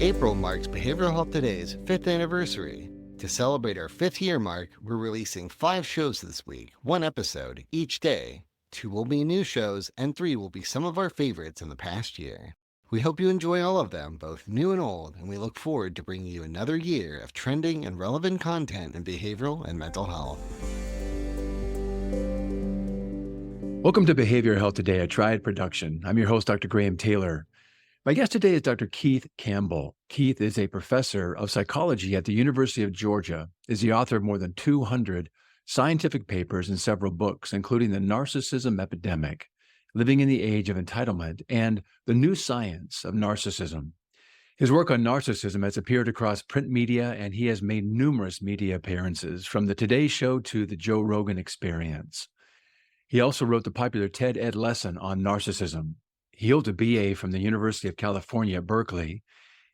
April marks Behavioral Health Today's 5th anniversary. To celebrate our 5th year mark, we're releasing 5 shows this week, 1 episode each day. 2 will be new shows, and 3 will be some of our favorites in the past year. We hope you enjoy all of them, both new and old, and we look forward to bringing you another year of trending and relevant content in behavioral and mental health. Welcome to Behavioral Health Today, a Triad production. I'm your host, Dr. Graham Taylor. My guest today is Dr. Keith Campbell. Keith is a professor of psychology at the University of Georgia, is the author of more than 200 scientific papers and several books, including The Narcissism Epidemic, Living in the Age of Entitlement, and The New Science of Narcissism. His work on narcissism has appeared across print media, and he has made numerous media appearances, from The Today Show to The Joe Rogan Experience. He also wrote the popular TED Ed lesson on narcissism. He holds a BA from the University of California at Berkeley,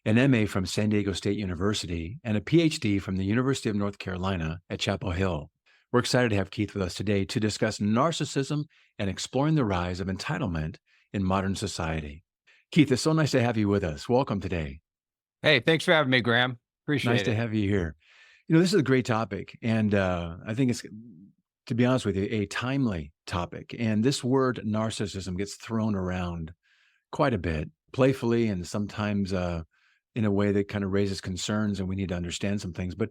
an MA from San Diego State University, and a PhD from the University of North Carolina at Chapel Hill. We're excited to have Keith with us today to discuss narcissism and exploring the rise of entitlement in modern society. Keith, it's so nice to have you with us. Welcome today. Hey, thanks for having me, Graham. Appreciate it. Nice to have you here. You know, this is a great topic, and I think it's, to be honest with you, a timely topic. And this word narcissism gets thrown around quite a bit, playfully, and sometimes in a way that kind of raises concerns, and we need to understand some things. But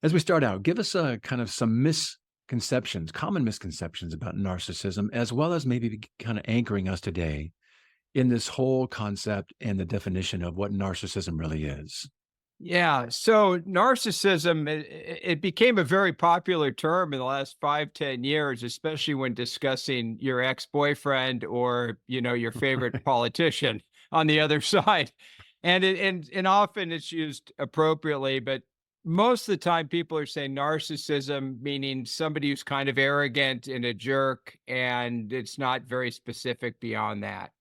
as we start out, give us kind of some misconceptions, common misconceptions about narcissism, as well as maybe kind of anchoring us today in this whole concept and the definition of what narcissism really is. Yeah. So narcissism, it became a very popular term in the last 5-10 years, especially when discussing your ex-boyfriend or, your favorite politician on the other side. And often it's used appropriately, but most of the time people are saying narcissism, meaning somebody who's kind of arrogant and a jerk, and it's not very specific beyond that.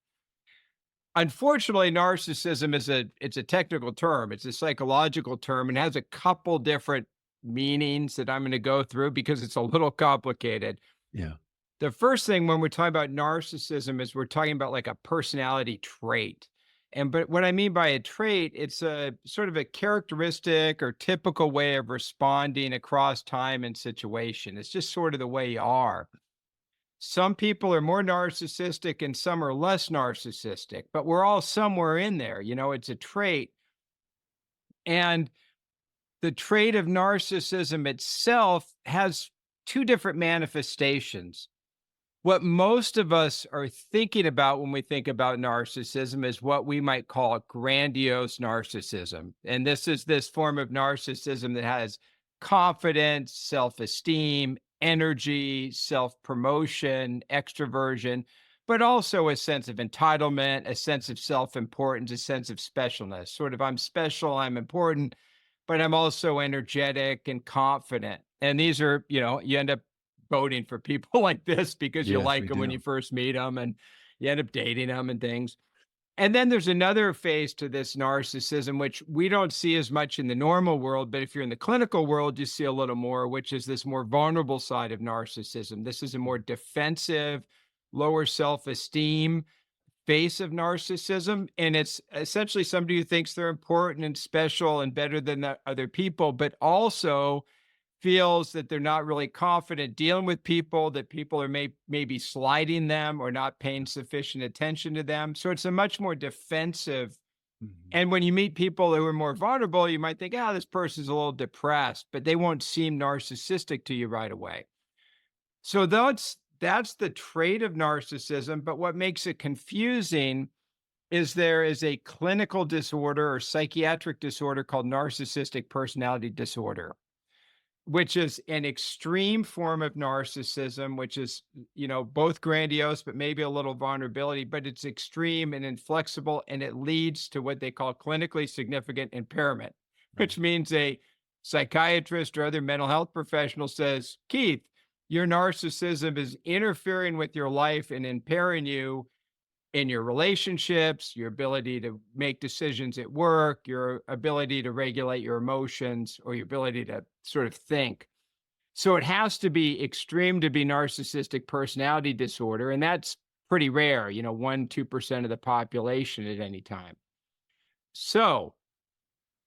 Unfortunately, narcissism it's a technical term. It's a psychological term and has a couple different meanings that I'm going to go through because it's a little complicated. Yeah. The first thing when we're talking about narcissism is we're talking about like a personality trait. But what I mean by a trait, it's a sort of a characteristic or typical way of responding across time and situation. It's just sort of the way you are. Some people are more narcissistic and some are less narcissistic, but we're all somewhere in there. It's a trait. And the trait of narcissism itself has 2 different manifestations. What most of us are thinking about when we think about narcissism is what we might call grandiose narcissism. And this is this form of narcissism that has confidence, self-esteem, energy, self-promotion, extroversion, but also a sense of entitlement, a sense of self-importance, a sense of specialness. Sort of, I'm special, I'm important, but I'm also energetic and confident. And these are, you end up voting for people like this because you Yes, like we them when do. you first meet them and you end up dating them and things. And then there's another phase to this narcissism, which we don't see as much in the normal world, but if you're in the clinical world, you see a little more, which is this more vulnerable side of narcissism. This is a more defensive, lower self-esteem face of narcissism. And it's essentially somebody who thinks they're important and special and better than the other people, but also feels that they're not really confident dealing with people, that people are maybe slighting them or not paying sufficient attention to them. So it's a much more defensive. Mhm. And when you meet people who are more vulnerable, you might think, this person's a little depressed, but they won't seem narcissistic to you right away. So that's the trait of narcissism. But what makes it confusing is there is a clinical disorder or psychiatric disorder called narcissistic personality disorder, which is an extreme form of narcissism, which is, both grandiose, but maybe a little vulnerability, but it's extreme and inflexible, and it leads to what they call clinically significant impairment, which means a psychiatrist or other mental health professional says, Keith, your narcissism is interfering with your life and impairing you in your relationships, your ability to make decisions at work, your ability to regulate your emotions, or your ability to sort of think. So it has to be extreme to be narcissistic personality disorder. And that's pretty rare, 1%, 2% of the population at any time. So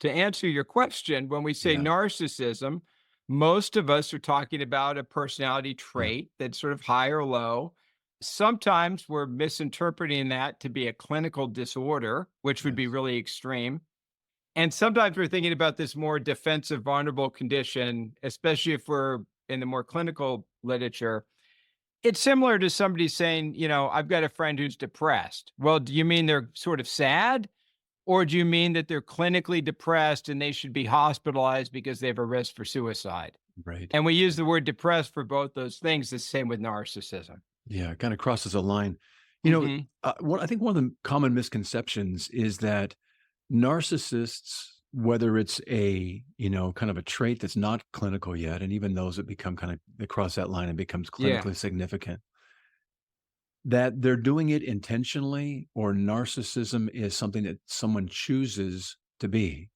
to answer your question, when we say Yeah. narcissism, most of us are talking about a personality Yeah. trait that's sort of high or low. Sometimes we're misinterpreting that to be a clinical disorder, which would be Yes. really extreme. And sometimes we're thinking about this more defensive, vulnerable condition, especially if we're in the more clinical literature. It's similar to somebody saying, I've got a friend who's depressed. Well, do you mean they're sort of sad? Or do you mean that they're clinically depressed and they should be hospitalized because they have a risk for suicide? Right. And we use the word depressed for both those things, the same with narcissism. Yeah. It kind of crosses a line. You know, Mhm. I think one of the common misconceptions is that narcissists, whether it's kind of a trait that's not clinical yet, and even those that become they cross that line and becomes Yeah. clinically significant, that they're doing it intentionally, or narcissism is something that someone chooses to be.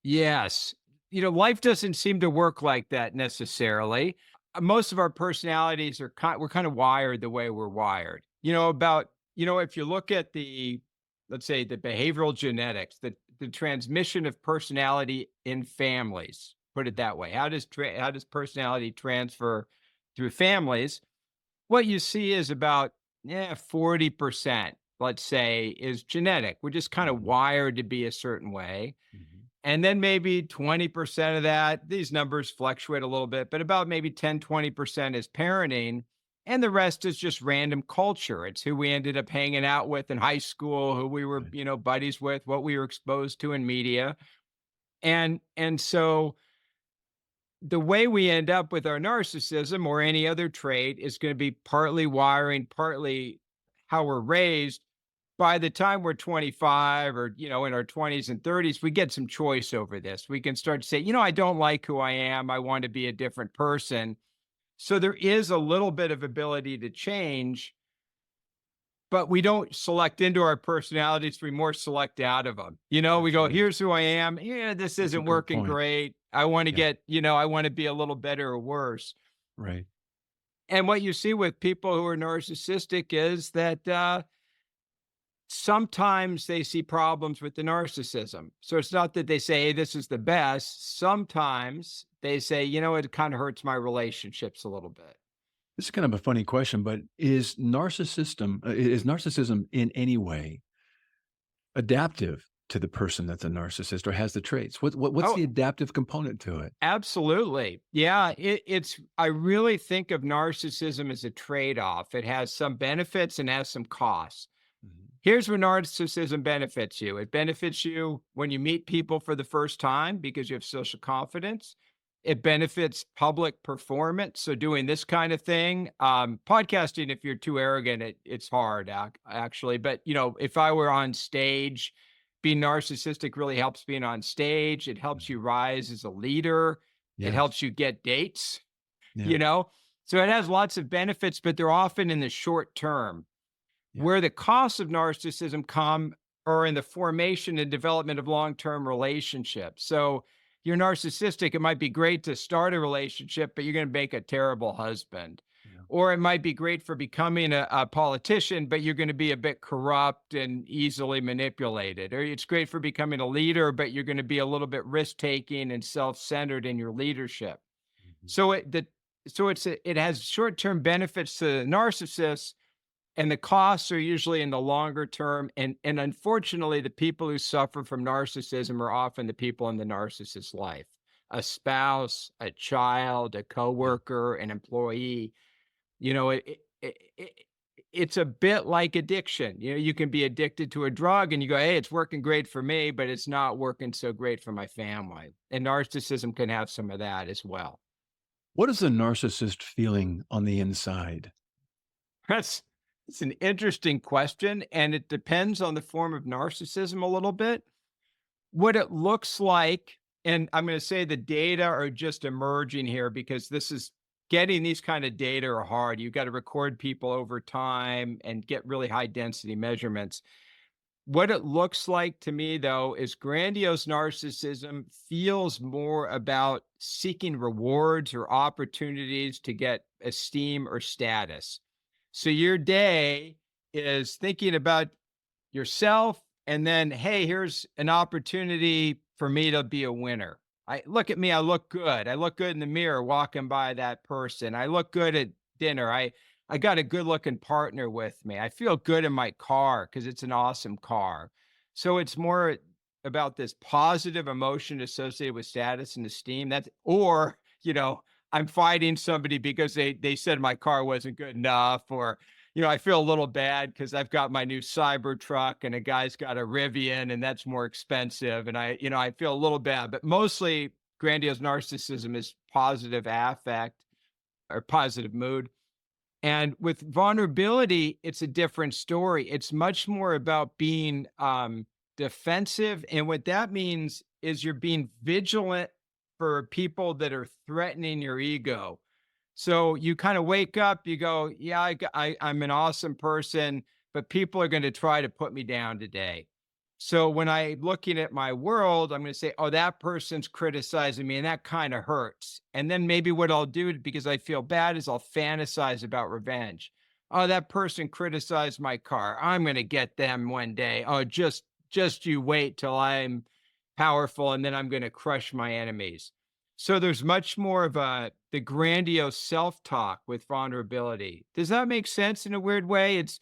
Yes. Life doesn't seem to work like that necessarily. Most of our personalities we're kind of wired the way we're wired. If you look at let's say the behavioral genetics, the transmission of personality in families, put it that way. How does personality transfer through families? What you see is about 40%, let's say, is genetic. We're just kind of Mhm, wired to be a certain way. mhm. And then maybe 20% of that, these numbers fluctuate a little bit, but about maybe 10-20% is parenting. And the rest is just random culture. It's who we ended up hanging out with in high school, who we were, Right. buddies with, what we were exposed to in media. And so the way we end up with our narcissism or any other trait is going to be partly wiring, partly how we're raised. By the time we're 25 or, in our 20s and 30s, we get some choice over this. We can start to say, I don't like who I am. I want to be a different person. So there is a little bit of ability to change, but we don't select into our personalities. We more select out of them. We That's go, right. here's who I am. Yeah, this That's a isn't good working point. great. I want to Yeah. I want to be a little better or worse. Right. And what you see with people who are narcissistic is that sometimes they see problems with the narcissism. So it's not that they say, hey, this is the best. Sometimes they say, it kind of hurts my relationships a little bit. This is kind of a funny question, but is narcissism in any way adaptive to the person that's a narcissist or has the traits? What's Oh, the adaptive component to it? absolutely. Yeah. I really think of narcissism as a trade off. It has some benefits and has some costs. Mhm. Here's where narcissism benefits you. It benefits you when you meet people for the first time because you have social confidence. It benefits public performance. So doing this kind of thing, podcasting, if you're too arrogant, it's hard actually. But if I were on stage, being narcissistic really helps being on stage. It helps you Mhm. rise as a leader. It Yes. helps you get dates, Yeah. you know? So it has lots of benefits, but they're often in the short term. Yeah. Where the costs of narcissism come are in the formation and development of long-term relationships. So you're narcissistic, it might be great to start a relationship, but you're going to make a terrible husband. Yeah. Or it might be great for becoming a politician, but you're going to be a bit corrupt and easily manipulated. Or it's great for becoming a leader, but you're going to be a little bit risk-taking and self-centered in your leadership. Mhm. So it has short-term benefits to the narcissist, and the costs are usually in the longer term. And unfortunately, the people who suffer from narcissism are often the people in the narcissist's life: a spouse, a child, a Yeah. coworker, an employee. You know, it's a bit like addiction. You can be addicted to a drug and you go, hey, it's working great for me, but it's not working so great for my family. And narcissism can have some of that as well. What is a narcissist feeling on the inside? That's it's an interesting question, and it depends on the form of narcissism a little bit. What it looks like, and I'm going to say the data are just emerging here because this is getting these kind of data are hard. You've got to record people over time and get really high density measurements. What it looks like to me, though, is grandiose narcissism feels more about seeking rewards or opportunities to get esteem or status. So your day is thinking about yourself And then, hey, here's an opportunity for me to be a winner. I look at me, I look good. I look good in the mirror walking by that person. I look good at dinner. I got a good looking partner with me. I feel good in my car because it's an awesome car. So it's more about this positive emotion associated with status and esteem. That's or, I'm fighting somebody because they said my car wasn't good enough, or I feel a little bad because I've got my new cyber truck and a guy's got a Rivian and that's more expensive. And I feel a little bad, but mostly grandiose narcissism is positive affect or positive mood. And with vulnerability, it's a different story. It's much more about being defensive. And what that means is you're being vigilant for people that are threatening your ego. So you kind of wake up, you go, yeah, I'm an awesome person, but people are going to try to put me down today. So when I'm looking at my world, I'm going to say, oh, that person's criticizing me and that kind of hurts. And then maybe what I'll do because I feel bad is I'll fantasize about revenge. Oh, that person criticized my car. I'm going to get them one day. Oh, just you wait till I'm powerful and then I'm going to crush my enemies. So there's much more of the grandiose self-talk with vulnerability. Does that make sense in a weird way? It's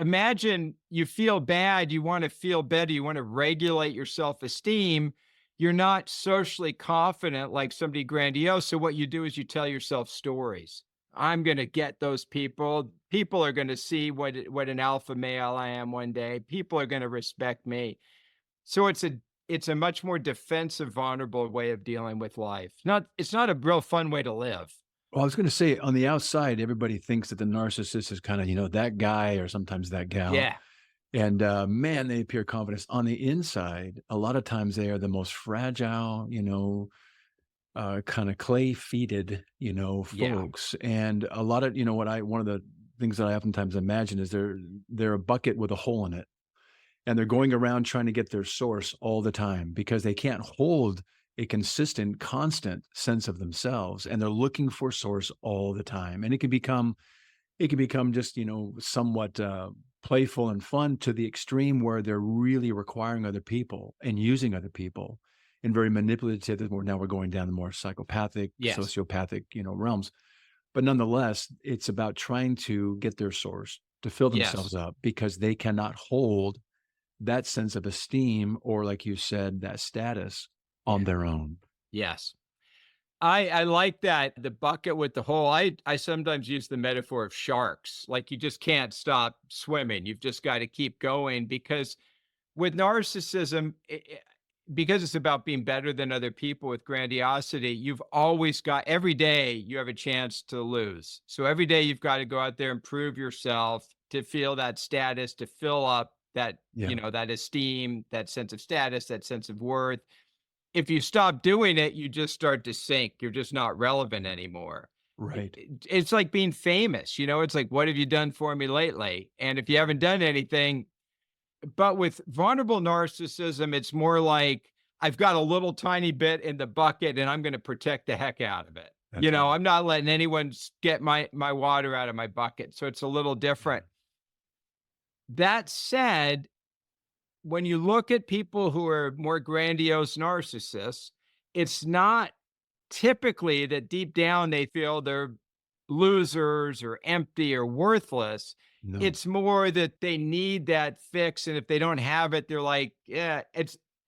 imagine you feel bad, you want to feel better, you want to regulate your self-esteem. You're not socially confident like somebody grandiose. So what you do is you tell yourself stories. I'm going to get those people. People are going to see what an alpha male I am one day. People are going to respect me. So it's a much more defensive, vulnerable way of dealing with life. It's not a real fun way to live. Well, I was going to say on the outside, everybody thinks that the narcissist is kind of, that guy or sometimes that gal. Yeah. And man, they appear confident. On the inside, a lot of times they are the most fragile, kind of clay-feeted, Yeah. folks. And a lot of, one of the things that I oftentimes imagine is they're a bucket with a hole in it. And they're going around trying to get their source all the time because they can't hold a consistent, constant sense of themselves. And they're looking for source all the time. And it can become just, somewhat playful and fun to the extreme where they're really requiring other people and using other people in very manipulative. Now we're going down the more psychopathic, Yes. sociopathic, realms. But nonetheless, it's about trying to get their source to fill themselves Yes. up because they cannot hold that sense of esteem or, like you said, that status on Yeah. their own. Yes. I like that, the bucket with the hole. I sometimes use the metaphor of sharks. Like you just can't stop swimming. You've just got to keep going because with narcissism, because it's about being better than other people with grandiosity, you've always got every day you have a chance to lose. So every day you've got to go out there and prove yourself to feel that status, to fill up that, Yeah. that esteem, that sense of status, that sense of worth. If you stop doing it, you just start to sink. You're just not relevant anymore. Right. It's like being famous, it's like, what have you done for me lately? And if you haven't done anything, but with vulnerable narcissism, it's more like I've got a little tiny bit in the bucket and I'm going to protect the heck out of it. That's right. I'm not letting anyone get my water out of my bucket. So it's a little different. That said, when you look at people who are more grandiose narcissists, it's not typically that deep down they feel they're losers or empty or worthless. No. It's more that they need that fix. And if they don't have it, they're like, yeah,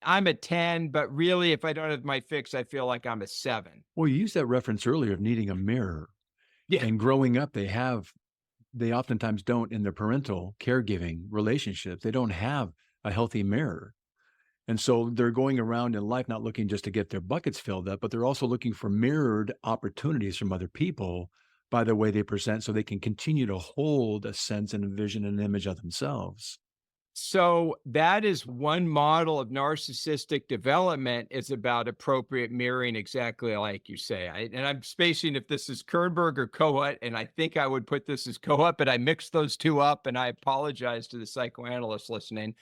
I'm a 10, but really, if I don't have my fix, I feel like I'm a 7. Well, you used that reference earlier of needing a mirror. Yeah. And growing up, they oftentimes don't in their parental caregiving relationships. They don't have a healthy mirror. And so they're going around in life not looking just to get their buckets filled up, but they're also looking for mirrored opportunities from other people by the way they present so they can continue to hold a sense and a vision and an image of themselves. So that is one model of narcissistic development is about appropriate mirroring, exactly like you say. And I'm spacing if this is Kernberg or Kohut, and I think I would put this as Kohut, but I mixed those two up, and I apologize to the psychoanalysts listening.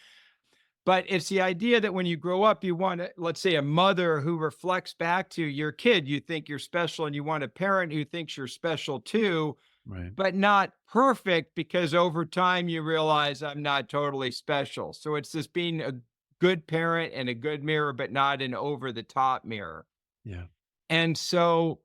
But it's the idea that when you grow up, you want, let's say, a mother who reflects back to your kid. You think you're special, and you want a parent who thinks you're special too. Right. but not perfect, because over time you realize I'm not totally special. So it's this being a good parent and a good mirror, but not an over the top mirror. Yeah. And so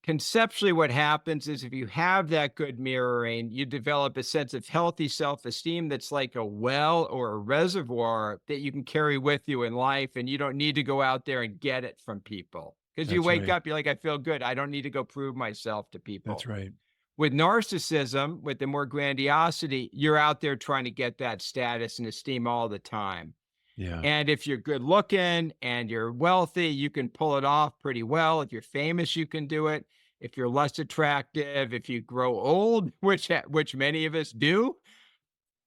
conceptually, what happens is if you have that good mirroring, you develop a sense of healthy self esteem that's like a well or a reservoir that you can carry with you in life. And you don't need to go out there and get it from people, because you That's wake right. up, you're like, I feel good. I don't need to go prove myself to That's people. right. With narcissism, with the more grandiosity, you're out there trying to get that status and esteem all the time. Yeah. And if you're good looking and you're wealthy, you can pull it off pretty well. If you're famous, you can do it. If you're less attractive, if you grow old, which many of us do,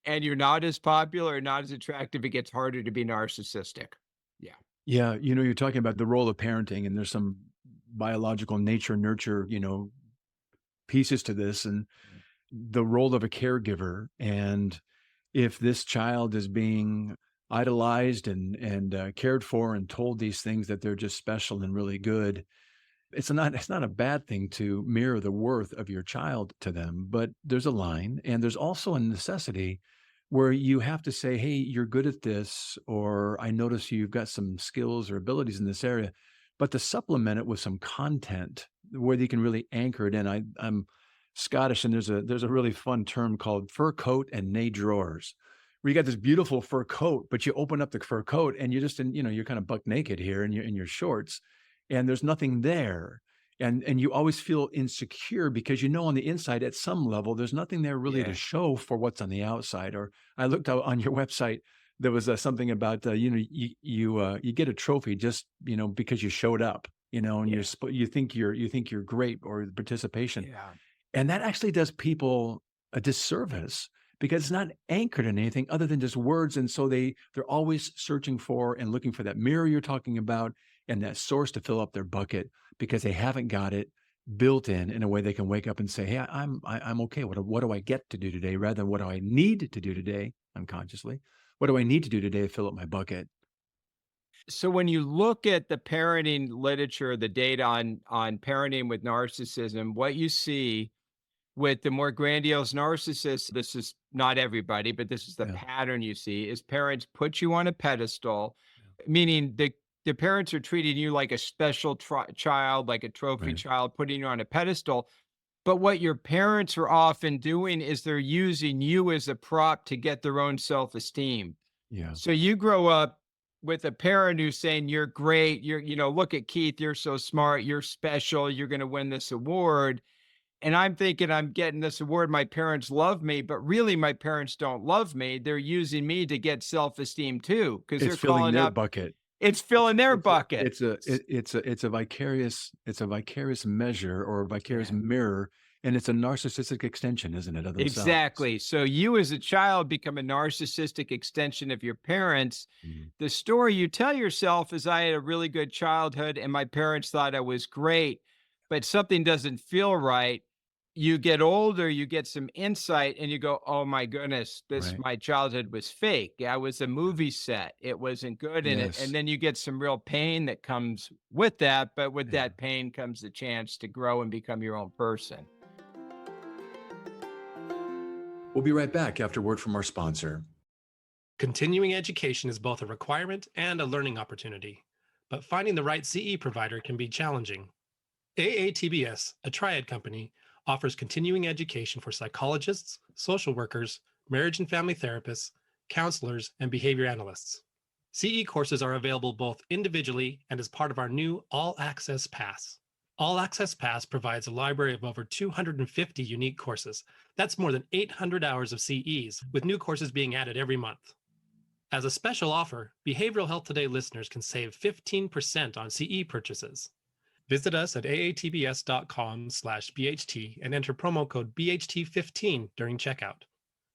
and you're not as popular or not as attractive, it gets harder to be narcissistic. Yeah. Yeah. You're talking about the role of parenting, and there's some biological nature, nurture, pieces to this, and the role of a caregiver. And if this child is being idolized and cared for and told these things that they're just special and really good, it's not a bad thing to mirror the worth of your child to them, but there's a line, and there's also a necessity where you have to say, hey, you're good at this, or I notice you've got some skills or abilities in this area, but to supplement it with some content where they can really anchor it in. I'm Scottish, and there's a really fun term called fur coat and nay drawers, where you got this beautiful fur coat, but you open up the fur coat and you're just you're kind of buck naked here in your shorts, and there's nothing there. And you always feel insecure because on the inside at some level there's nothing there really to Yeah. show for what's on the outside. Or I looked out on your website, there was something about you get a trophy just because you showed up, and Yeah. you think you're great, or the participation. Yeah. And that actually does people a disservice because it's not anchored in anything other than just words. And so they're always searching for and looking for that mirror you're talking about, and that source to fill up their bucket, because they haven't got it built in a way they can wake up and say, hey, I'm okay. What do I get to do today, rather than what do I need to do today unconsciously? What do I need to do today to fill up my bucket? So when you look at the parenting literature, the data on parenting with narcissism, what you see with the more grandiose narcissists, this is not everybody, but this is the Yeah. pattern you see, is parents put you on a pedestal, meaning the parents are treating you like a special child, like a trophy Right. child, putting you on a pedestal. But what your parents are often doing is they're using you as a prop to get their own self esteem. Yeah. So you grow up with a parent who's saying, you're great. Look at Keith, you're so smart, you're special, you're going to win this award. And I'm thinking I'm getting this award. My parents love me, but really my parents don't love me. They're using me to get self-esteem too, because It's they're filling calling their up, bucket. it's filling their It's a bucket. it's a it it's a vicarious measure, or a vicarious Yeah. mirror, and it's a narcissistic extension, isn't it, of themselves? Exactly. So you as a child become a narcissistic extension of your parents. Mhm. The story you tell yourself is, I had a really good childhood and my parents thought I was great, but something doesn't feel right. You get older, you get some insight and you go, oh my goodness, Right. my childhood was fake. I was a movie set. It wasn't good in it. And Yes. then you get some real pain that comes with that. But with Yeah. that pain comes the chance to grow and become your own person. We'll be right back after word from our sponsor. Continuing education is both a requirement and a learning opportunity, but finding the right CE provider can be challenging. AATBS, a triad company, offers continuing education for psychologists, social workers, marriage and family therapists, counselors, and behavior analysts. CE courses are available both individually and as part of our new All Access Pass. All Access Pass provides a library of over 250 unique courses. That's more than 800 hours of CEs, with new courses being added every month. As a special offer, Behavioral Health Today listeners can save 15% on CE purchases. Visit us at aatbs.com/BHT and enter promo code BHT15 during checkout.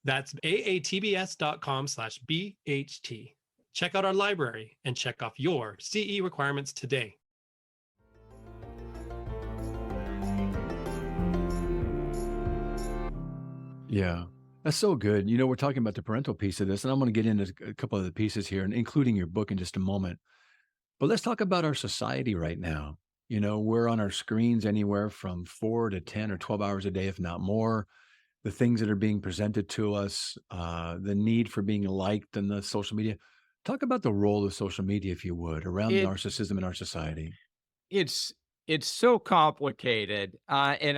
That's aatbs.com/BHT. Check out our library and check off your CE requirements today. Yeah. That's so good. We're talking about the parental piece of this, and I'm going to get into a couple of the pieces here, and including your book in just a moment. But let's talk about our society right now. We're on our screens anywhere from 4 to 10 or 12 hours a day, if not more. The things that are being presented to us, the need for being liked in the social media. Talk about the role of social media, if you would, around It narcissism in our society. it's it's so complicated, and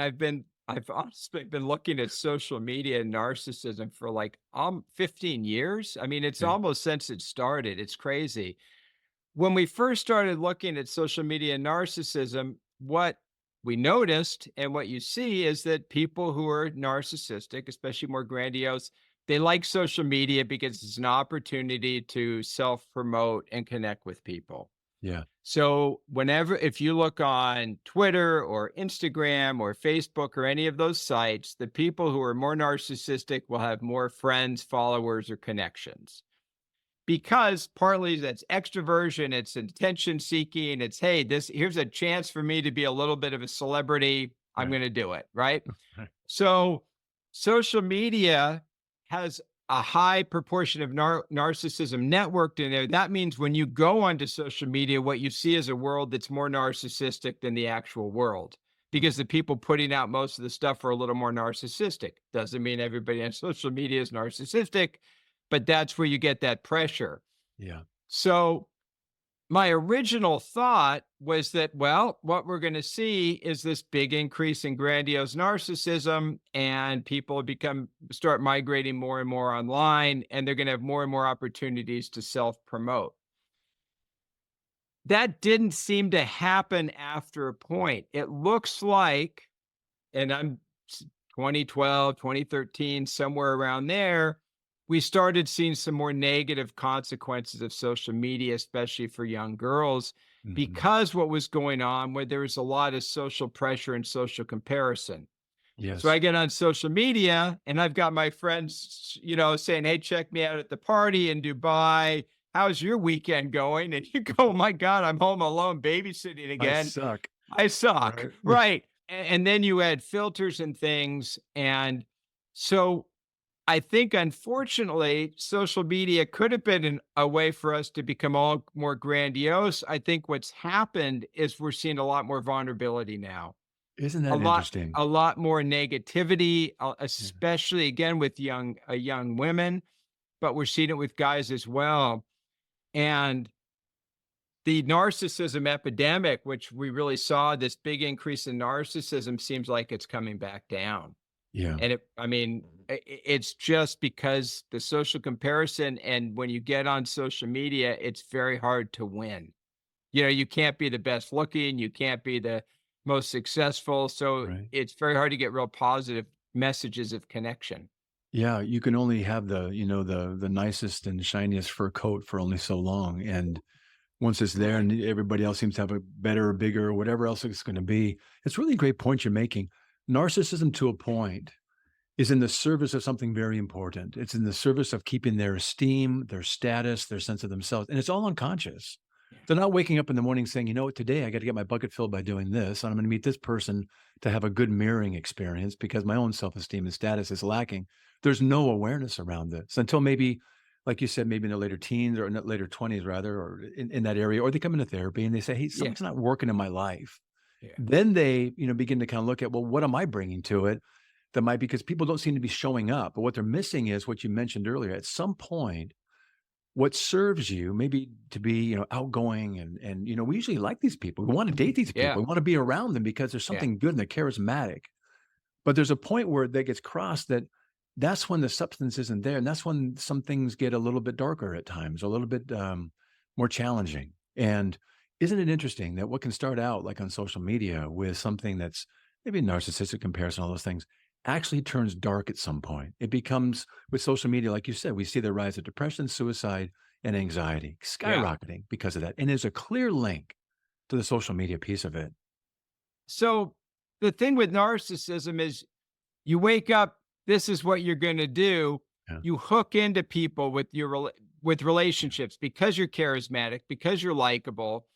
I've honestly been looking at social media and narcissism for like 15 years. I mean, it's Okay. almost since it started. It's crazy. When we first started looking at social media and narcissism, what we noticed and what you see is that people who are narcissistic, especially more grandiose, they like social media because it's an opportunity to self promote and connect with people. Yeah. So, if you look on Twitter or Instagram or Facebook or any of those sites, the people who are more narcissistic will have more friends, followers, or connections because partly that's extroversion, it's attention seeking, it's hey, this here's a chance for me to be a little bit of a celebrity. I'm Right. going to do it, right? Right. So social media has a high proportion of narcissism networked in there. That means when you go onto social media, what you see is a world that's more narcissistic than the actual world because the people putting out most of the stuff are a little more narcissistic. Doesn't mean everybody on social media is narcissistic, but that's where you get that pressure. Yeah. So my original thought was that, well, what we're going to see is this big increase in grandiose narcissism, and people start migrating more and more online, and they're going to have more and more opportunities to self promote. That didn't seem to happen after a point. It looks like, and I'm 2012, 2013, somewhere around there, we started seeing some more negative consequences of social media, especially for young girls, Mhm. because what was going on where there was a lot of social pressure and social comparison. So I Yes. get on social media and I've got my friends, saying, hey, check me out at the party in Dubai. How's your weekend going? And you go, oh my God, I'm home alone babysitting I again. suck. I suck. Right. Right. And then you add filters and things. And so I think, unfortunately, social media could have been a way for us to become all more grandiose. I think what's happened is we're seeing a lot more vulnerability now, Isn't a that lot, interesting? a lot more negativity, Yeah. especially again with young women, but we're seeing it with guys as well. And the narcissism epidemic, which we really saw this big increase in narcissism, seems like it's coming back down. Yeah. And it's just because the social comparison, and when you get on social media, it's very hard to win. You can't be the best looking, you can't be the most successful. So Right. it's very hard to get real positive messages of connection. Yeah, you can only have the nicest and shiniest fur coat for only so long, and once it's there Right. and everybody else seems to have a better or bigger or whatever else it's gonna be, it's really a great point you're making. Narcissism to a point is in the service of something very important. It's in the service of keeping their esteem, their status, their sense of themselves, and it's all unconscious. Yeah. They're not waking up in the morning saying, "You know what? Today I gotta get my bucket filled by doing this, and I'm gonna meet this person to have a good mirroring experience because my own self-esteem and status is lacking." There's no awareness around this until maybe, like you said, maybe in their later teens or in their later 20s rather, or in that area, or they come into therapy and they say, "Hey, Yeah. something's not working in my life." Yeah. Then they, begin to kind of look at, well, what am I bringing to it? That might because people don't seem to be showing up. But what they're missing is what you mentioned earlier. At some point, what serves you maybe to be, outgoing and we usually like these people. We want to date these Yeah. people. We want to be around them because there's Yeah. something good and they're charismatic. But there's a point where that gets crossed that's when the substance isn't there. And that's when some things get a little bit darker at times, a little bit more challenging. And isn't it interesting that what can start out like on social media with something that's maybe narcissistic comparison, all those things, actually turns dark at some point. It becomes with social media, like you said, we see the rise of depression, suicide, and anxiety Yeah. skyrocketing because of that. And there's a clear link to the social media piece of it. So the thing with narcissism is you wake up, this is what you're going to do. Yeah. You hook into people with relationships because you're charismatic, because you're likable.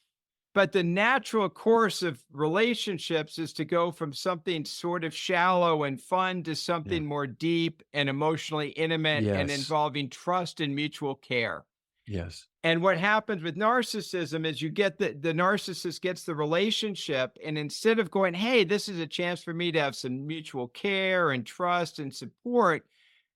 But the natural course of relationships is to go from something sort of shallow and fun to Yeah. something more deep and emotionally intimate and Yes. involving trust and mutual care. Yes. And what happens with narcissism is you get the narcissist gets the relationship, and instead of going, "Hey, this is a chance for me to have some mutual care and trust and support,"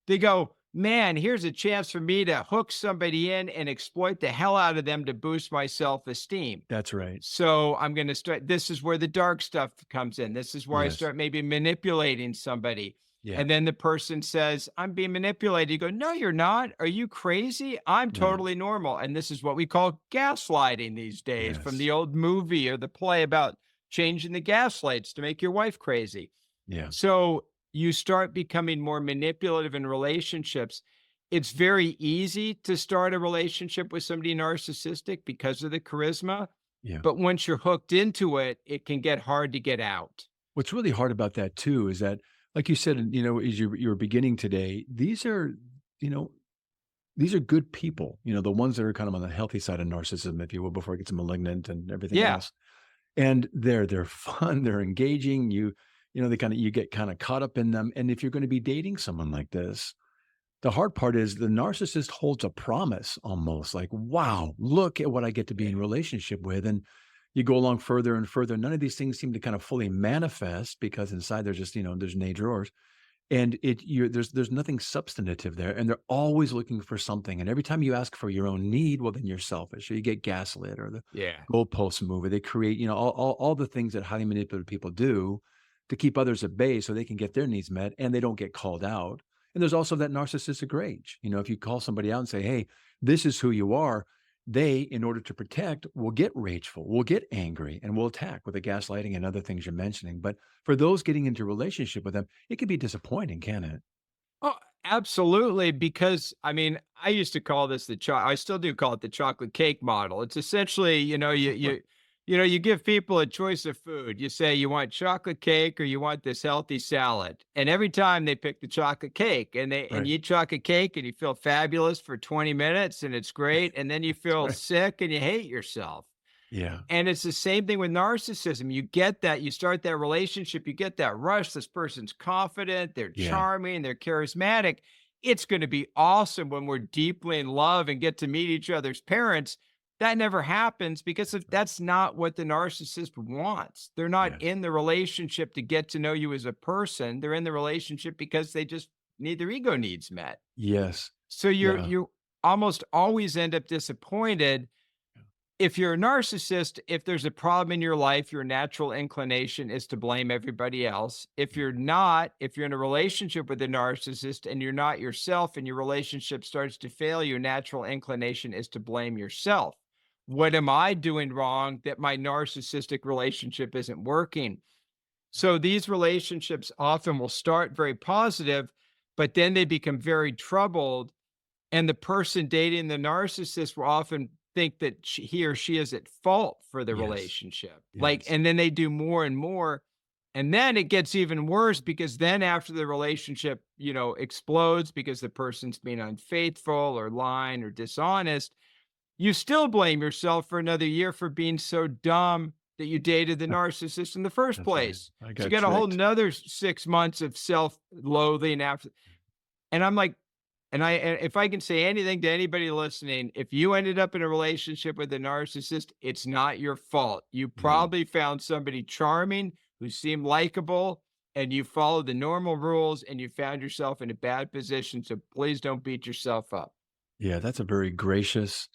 they go, "Man, here's a chance for me to hook somebody in and exploit the hell out of them to boost my self-esteem. That's right. So I'm going to start. This is where the dark stuff comes in. This is where I Yes. start maybe manipulating somebody." Yeah. And then the person says, "I'm being manipulated." You go, "No, you're not. Are you crazy? I'm Right. totally normal." And this is what we call gaslighting these days, from Yes. the old movie or the play about changing the gaslights to make your wife crazy. Yeah. So you start becoming more manipulative in relationships. It's very easy to start a relationship with somebody narcissistic because of the charisma. Yeah. But once you're hooked into it, it can get hard to get out. What's really hard about that too is that, like you said, as you were beginning today, you know, these are good people, the ones that are kind of on the healthy side of narcissism, if you will, before it gets malignant and everything Yeah. else. And they're fun, they're engaging. You get kind of caught up in them. And if you're going to be dating someone like this, the hard part is the narcissist holds a promise almost like, wow, look at what I get to be in relationship with. And you go along further and further. None of these things seem to kind of fully manifest because inside there's just, there's an drawers. And there's nothing substantive there. And they're always looking for something. And every time you ask for your own need, well, then you're selfish. Or you get gaslit or the Yeah. goalpost move. Or they create, all the things that highly manipulative people do to keep others at bay so they can get their needs met and they don't get called out. And there's also that narcissistic rage. If you call somebody out and say, hey, this is who you are, they, in order to protect, will get rageful, will get angry, and will attack with the gaslighting and other things you're mentioning. But for those getting into a relationship with them, it can be disappointing, can it? Oh, absolutely. Because I mean, I used to call this I still do call it the chocolate cake model. It's essentially, you give people a choice of food. You say you want chocolate cake or you want this healthy salad. And every time they pick the chocolate cake, and Right. you eat chocolate cake and you feel fabulous for 20 minutes and it's great. And then you That's feel right. sick and you hate yourself. Yeah. And it's the same thing with narcissism. You get that, you start that relationship, you get that rush. This person's confident, they're Yeah. charming, they're charismatic. It's going to be awesome when we're deeply in love and get to meet each other's parents. That never happens because that's not what the narcissist wants. They're not Yes. in the relationship to get to know you as a person. They're in the relationship because they just need their ego needs met. Yes. So Yeah. you almost always end up disappointed. If you're a narcissist, if there's a problem in your life, your natural inclination is to blame everybody else. If you're not, if you're in a relationship with a narcissist and you're not yourself and your relationship starts to fail, your natural inclination is to blame yourself. What am I doing wrong that my narcissistic relationship isn't working? So these relationships often will start very positive, but then they become very troubled, and the person dating the narcissist will often think that he or she is at fault for the Yes. relationship. Like, Yes. and then they do more and more. And then it gets even worse because then after the relationship, explodes because the person's being unfaithful or lying or dishonest, you still blame yourself for another year for being so dumb that you dated the narcissist in the first That's right. place. I So you got got a whole tricked. nother 6 months of self-loathing after. And I'm like, and if I can say anything to anybody listening, if you ended up in a relationship with a narcissist, it's not your fault. You No. probably found somebody charming who seemed likable and you followed the normal rules and you found yourself in a bad position. So please don't beat yourself up. Yeah, that's a very gracious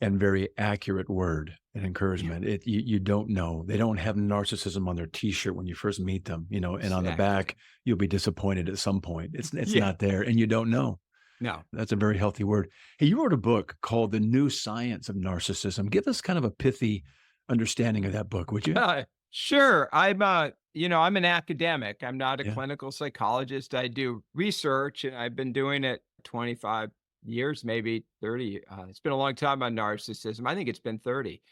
and very accurate word and Yeah, encouragement. You don't know. They don't have narcissism on their t-shirt when you first meet them, and on the back, exactly. you'll be disappointed at some point. It's Yeah. not there and you don't know. No. That's a very healthy word. Hey, you wrote a book called The New Science of Narcissism. Give us kind of a pithy understanding of that book, would you? Sure. I'm an academic. I'm not a Yeah. clinical psychologist. I do research and I've been doing it 25 years, maybe 30. It's been a long time on narcissism. I think it's been 30.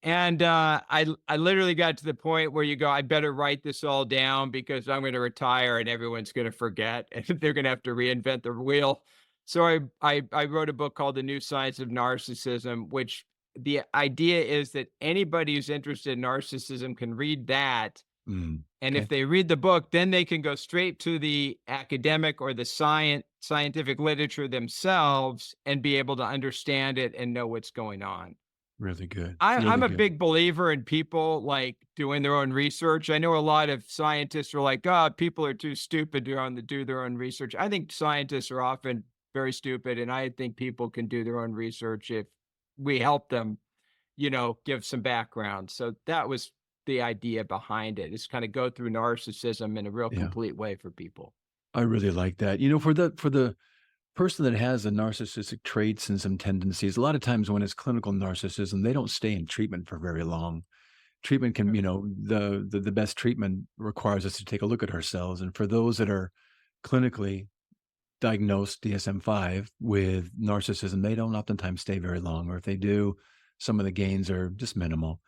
And I literally got to the point where you go, I better write this all down because I'm going to retire and everyone's going to forget and they're going to have to reinvent the wheel. So I wrote a book called The New Science of Narcissism, which the idea is that anybody who's interested in narcissism can read that, Mm. And if Okay. they read the book, then they can go straight to the academic or the scientific literature themselves and be able to understand it and know what's going on. Really good. I'm Really a good. big believer in people like doing their own research. I know a lot of scientists are like, "God, people are too stupid to do their own research." I think scientists are often very stupid, and I think people can do their own research if we help them, give some background. So that was the idea behind it. Is kind of go through narcissism in a real Yeah. complete way for people. I really like that. For the person that has the narcissistic traits and some tendencies, a lot of times when it's clinical narcissism, they don't stay in treatment for very long. Treatment can, the best treatment requires us to take a look at ourselves. And for those that are clinically diagnosed DSM-5 with narcissism, they don't oftentimes stay very long, or if they do, some of the gains are just minimal.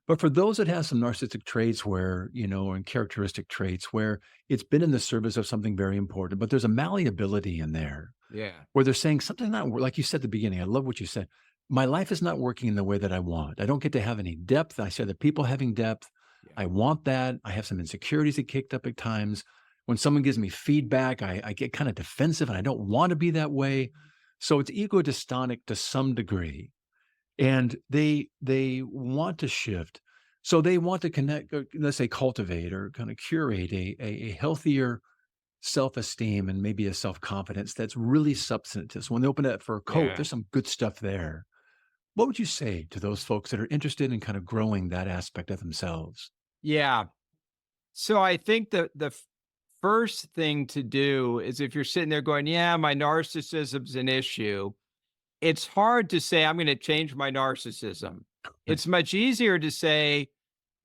But for those that have some narcissistic traits where, and characteristic traits where it's been in the service of something very important, but there's a malleability in there Yeah. where they're saying something not like you said at the beginning. I love what you said. My life is not working in the way that I want. I don't get to have any depth. I said that people having depth. Yeah. I want that. I have some insecurities that kicked up at times. When someone gives me feedback, I get kind of defensive and I don't want to be that way. So it's ego dystonic to some degree. And they want to shift. So they want to connect, let's say cultivate or kind of curate a healthier self-esteem and maybe a self-confidence that's really substantive. So when they open it for a coat, Yeah. there's some good stuff there. What would you say to those folks that are interested in kind of growing that aspect of themselves? Yeah. So I think the first thing to do is if you're sitting there going, "Yeah, my narcissism's an issue," it's hard to say, "I'm gonna change my narcissism." Right. It's much easier to say,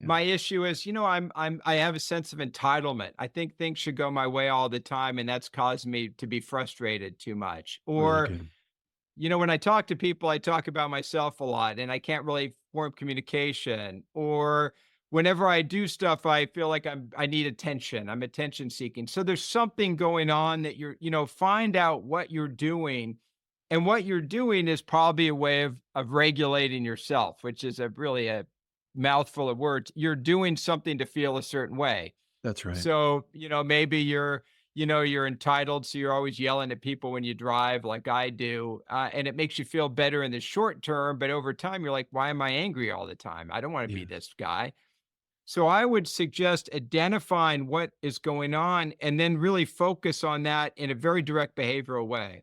Yeah. "My issue is, I have a sense of entitlement. I think things should go my way all the time, and that's caused me to be frustrated too much." Really Or, good. when I talk to people, I talk about myself a lot and I can't really form communication. Or whenever I do stuff, I feel like I need attention. I'm attention seeking. So there's something going on that find out what you're doing. And what you're doing is probably a way of regulating yourself, which is really a mouthful of words. You're doing something to feel a certain way. That's right. So, maybe you're entitled. So you're always yelling at people when you drive, like I do. And it makes you feel better in the short term. But over time, you're like, why am I angry all the time? I don't want to be Yes. this guy. So I would suggest identifying what is going on and then really focus on that in a very direct behavioral way.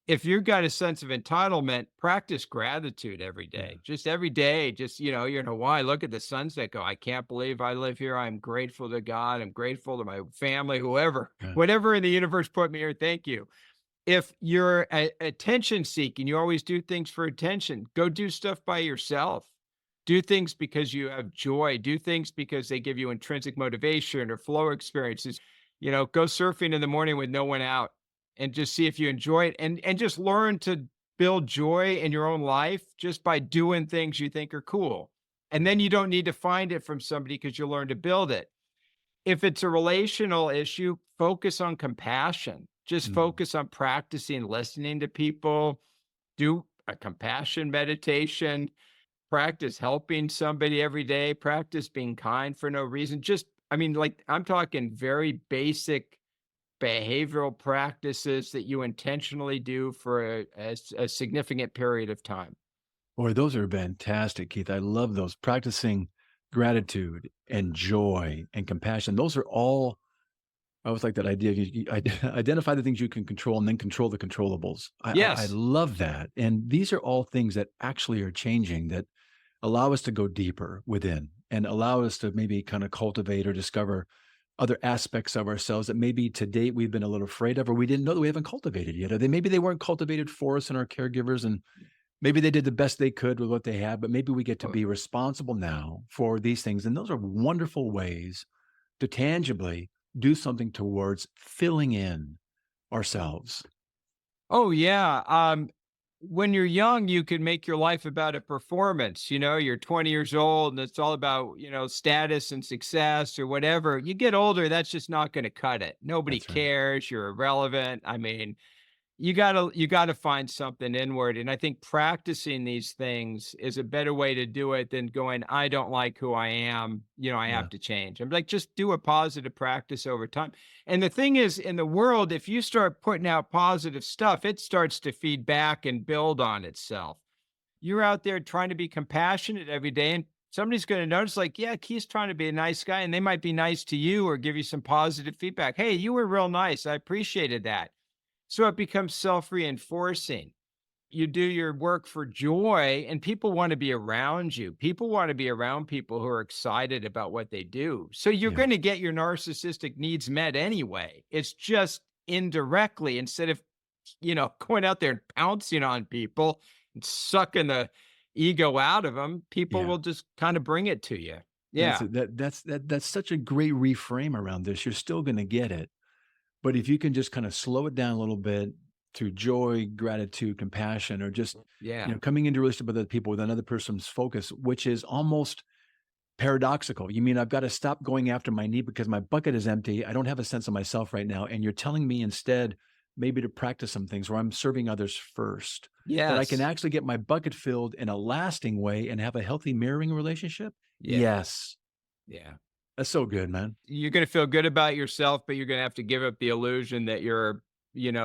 If you've got a sense of entitlement, practice gratitude every Yeah. day. Just every day, just, you're in Hawaii, look at the sunset, go, I can't believe I live here. I'm grateful to God. I'm grateful to my family, whoever, Yeah. whatever in the universe put me here. Thank you. If you're attention seeking, you always do things for attention. Go do stuff by yourself. Do things because you have joy. Do things because they give you intrinsic motivation or flow experiences. Go surfing in the morning with no one out and just see if you enjoy it and just learn to build joy in your own life just by doing things you think are cool. And then you don't need to find it from somebody because you learn to build it. If it's a relational issue, focus on compassion. Just Mm. focus on practicing listening to people. Do a compassion meditation. Practice helping somebody every day. Practice being kind for no reason. Like I'm talking very basic behavioral practices that you intentionally do for a significant period of time. Boy, those are fantastic, Keith. I love those. Practicing gratitude and joy and compassion. Those are all I always like that idea of identify the things you can control and then control the controllables. I Yes. love that. And these are all things that actually are changing that allow us to go deeper within and allow us to maybe kind of cultivate or discover other aspects of ourselves that maybe to date we've been a little afraid of or we didn't know that we haven't cultivated yet. Or maybe they weren't cultivated for us and our caregivers and maybe they did the best they could with what they had, but maybe we get to Oh, be responsible now for these things. And those are wonderful ways to tangibly do something towards filling in ourselves. oh, yeah. When you're young, you can make your life about a performance. You're 20 years old and it's all about, status and success or whatever. You get older, that's just not going to cut it. Nobody That's right. cares. You're irrelevant. I mean, you gotta find something inward, and I think practicing these things is a better way to do it than going, "I don't like who I am, I Yeah. have to change." I'm like, just do a positive practice over time. And the thing is, in the world, if you start putting out positive stuff, it starts to feed back and build on itself. You're out there trying to be compassionate every day, and somebody's gonna notice, like, "Yeah, Keith's trying to be a nice guy," and they might be nice to you or give you some positive feedback. "Hey, you were real nice. I appreciated that." So it becomes self-reinforcing. You do your work for joy, and people want to be around you. People want to be around people who are excited about what they do. So you're Yeah. going to get your narcissistic needs met anyway. It's just indirectly, instead of, going out there and pouncing on people and sucking the ego out of them, people Yeah. will just kind of bring it to you. That's Yeah. it. That's such a great reframe around this. You're still going to get it. But if you can just kind of slow it down a little bit through joy, gratitude, compassion, or just, Yeah. coming into a relationship with other people with another person's focus, which is almost paradoxical. You mean I've got to stop going after my need because my bucket is empty. I don't have a sense of myself right now. And you're telling me instead, maybe to practice some things where I'm serving others first, that I can Yes. actually get my bucket filled in a lasting way and have a healthy mirroring relationship? Yeah. Yes. Yeah. That's so good, man. You're gonna feel good about yourself, but you're gonna have to give up the illusion that you're,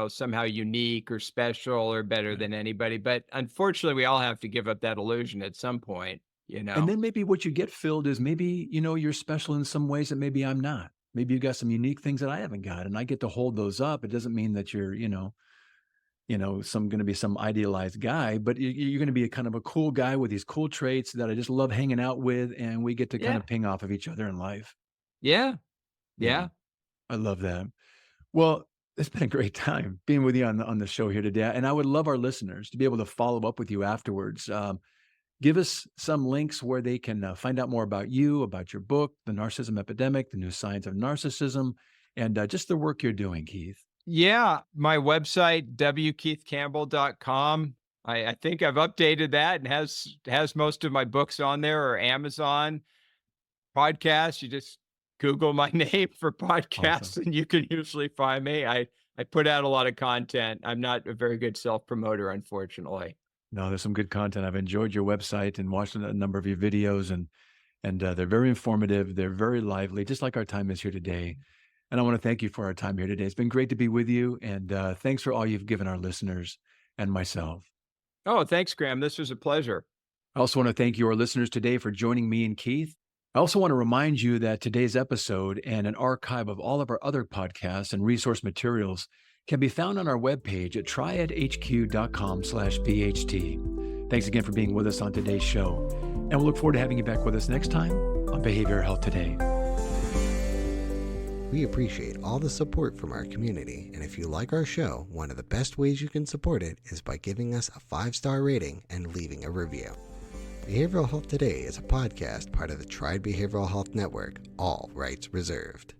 somehow unique or special or better Right. than anybody. But unfortunately, we all have to give up that illusion at some point, And then maybe what you get filled is maybe, you're special in some ways that maybe I'm not. Maybe you got some unique things that I haven't got, and I get to hold those up. It doesn't mean that you're, some going to be some idealized guy, but you're going to be a kind of a cool guy with these cool traits that I just love hanging out with, and we get to kind Yeah. of ping off of each other in life. Yeah. Yeah, Yeah. I love that. Well, it's been a great time being with you on the show here today, and I would love our listeners to be able to follow up with you afterwards. Give us some links where they can find out more about you, about your book, The Narcissism Epidemic, The New Science of Narcissism, and just the work you're doing, Keith. Yeah. My website, wkeithcampbell.com. I think I've updated that and has most of my books on there, or Amazon podcasts. You just Google my name for Awesome. podcasts and you can usually find me. I put out a lot of content. I'm not a very good self promoter, unfortunately. No, there's some good content. I've enjoyed your website and watched a number of your videos, and they're very informative. They're very lively, just like our time is here today. And I want to thank you for our time here today. It's been great to be with you, and thanks for all you've given our listeners and myself. Oh, thanks, Graham. This was a pleasure. I also want to thank you, our listeners, today for joining me and Keith. I also want to remind you that today's episode and an archive of all of our other podcasts and resource materials can be found on our webpage at triadhq.com/PhD. Thanks again for being with us on today's show, and we'll look forward to having you back with us next time on Behavioral Health Today. We appreciate all the support from our community, and if you like our show, one of the best ways you can support it is by giving us a 5-star rating and leaving a review. Behavioral Health Today is a podcast part of the Triad Behavioral Health Network, all rights reserved.